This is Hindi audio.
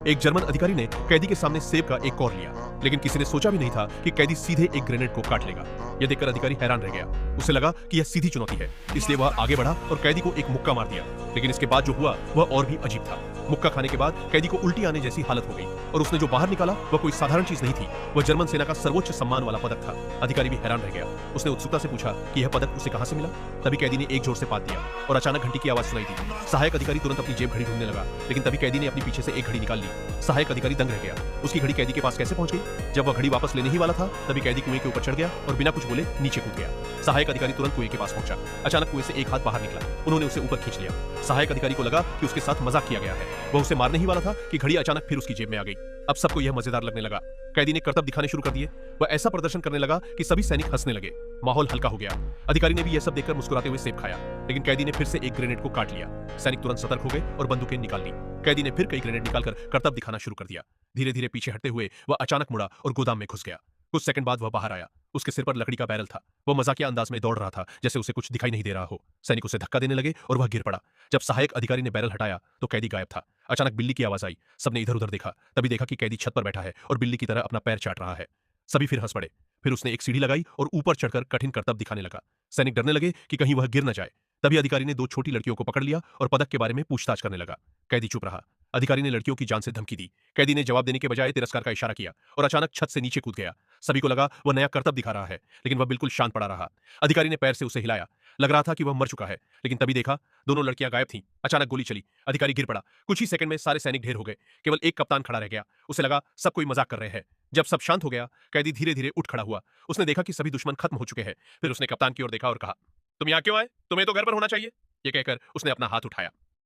एक जर्मन अधिकारी ने कैदी के सामने सेब का एक कौर लिया, लेकिन किसी ने सोचा भी नहीं था कि कैदी सीधे एक ग्रेनेड को काट लेगा। यह देखकर अधिकारी हैरान रह गया। उसे लगा कि यह सीधी चुनौती है, इसलिए वह आगे बढ़ा और कैदी को एक मुक्का मार दिया। लेकिन इसके बाद जो हुआ वह और भी अजीब था। मुक्का खाने के बाद कैदी को उल्टी आने जैसी हालत हो गई और उसने जो बाहर निकाला वह कोई साधारण चीज नहीं थी, वह जर्मन सेना का सर्वोच्च सम्मान वाला पदक था। अधिकारी भी हैरान रह गया। उसने उत्सुकता से पूछा कि यह पदक उसे कहां से मिला। तभी कैदी ने एक जोर से पात दिया और अचानक घंटी की आवाज सुनाई दी। सहायक अधिकारी तुरंत अपनी जेब घड़ी ढूंढने लगा, लेकिन तभी कैदी ने अपनी पीछे से एक घड़ी निकाल ली। सहायक अधिकारी दंग रह गया। उसकी घड़ी कैदी के पास कैसे पहुंच गई? जब वह घड़ी वापस लेने ही वाला था तभी कैदी कुएं के ऊपर चढ़ गया और बिना कुछ बोले नीचे कूद गया। सहायक अधिकारी तुरंत कुएं के पास पहुंचा। अचानक कुएं से एक हाथ बाहर निकला। उन्होंने उसे ऊपर खींच लिया। सहायक अधिकारी को लगा कि उसके साथ मजाक किया गया है। वह उसे मारने ही वाला था कि घड़ी अचानक फिर उसकी जेब में आ गई। अब सबको यह मजेदार लगने लगा। कैदी ने करतब दिखाने शुरू कर दिए। वह ऐसा प्रदर्शन करने लगा कि सभी सैनिक हंसने लगे। माहौल हल्का हो गया। अधिकारी ने भी यह सब देखकर मुस्कुराते हुए सेब खाया, लेकिन कैदी ने फिर से एक ग्रेनेड को काट लिया। सैनिक तुरंत सतर्क हो गए और बंदूकें निकाल ली। कैदी ने फिर कई ग्रेनेड निकालकर करतब दिखाना शुरू कर दिया। धीरे धीरे पीछे हटते हुए वह अचानक मुड़ा और गोदाम में घुस गया। कुछ सेकंड बाद वह बाहर आया। उसके सिर पर लकड़ी का बैरल था। वह मजाकिया अंदाज में दौड़ रहा था, जैसे उसे कुछ दिखाई नहीं दे रहा हो। सैनिक उसे धक्का देने लगे और वह गिर पड़ा। जब सहायक अधिकारी ने बैरल हटाया तो कैदी गायब था। अचानक बिल्ली की आवाज आई। सबने इधर उधर देखा, तभी देखा कि कैदी छत पर बैठा है और बिल्ली की तरह अपना पैर चाट रहा है। सभी फिर हंस पड़े। फिर उसने एक सीढ़ी लगाई और ऊपर चढ़कर कठिन करतब दिखाने लगा। सैनिक डरने लगे कि कहीं वह गिर न जाए। तभी अधिकारी ने दो छोटी लड़कियों को पकड़ लिया और पदक के बारे में पूछताछ करने लगा। कैदी चुप रहा। अधिकारी ने लड़कियों की जान से धमकी दी। कैदी ने जवाब देने के बजाय तिरस्कार का इशारा किया और अचानक छत से नीचे कूद गया। सभी को लगा वह नया करतब दिखा रहा है, लेकिन वह बिल्कुल शांत पड़ा रहा। अधिकारी ने पैर से उसे हिलाया। लग रहा था कि वह मर चुका है, लेकिन तभी देखा दोनों लड़कियां गायब थीं। अचानक गोली चली। अधिकारी गिर पड़ा। कुछ ही सेकंड में सारे सैनिक ढेर हो गए। केवल एक कप्तान खड़ा रह गया। उसे लगा सब कोई मजाक कर रहे हैं। जब सब शांत हो गया, कैदी धीरे धीरे उठ खड़ा हुआ। उसने देखा कि सभी दुश्मन खत्म हो चुके हैं। फिर उसने कप्तान की ओर देखा और कहा, तुम यहाँ क्यों आए? तुम्हें तो घर पर होना चाहिए। यह कहकर उसने अपना हाथ उठाया।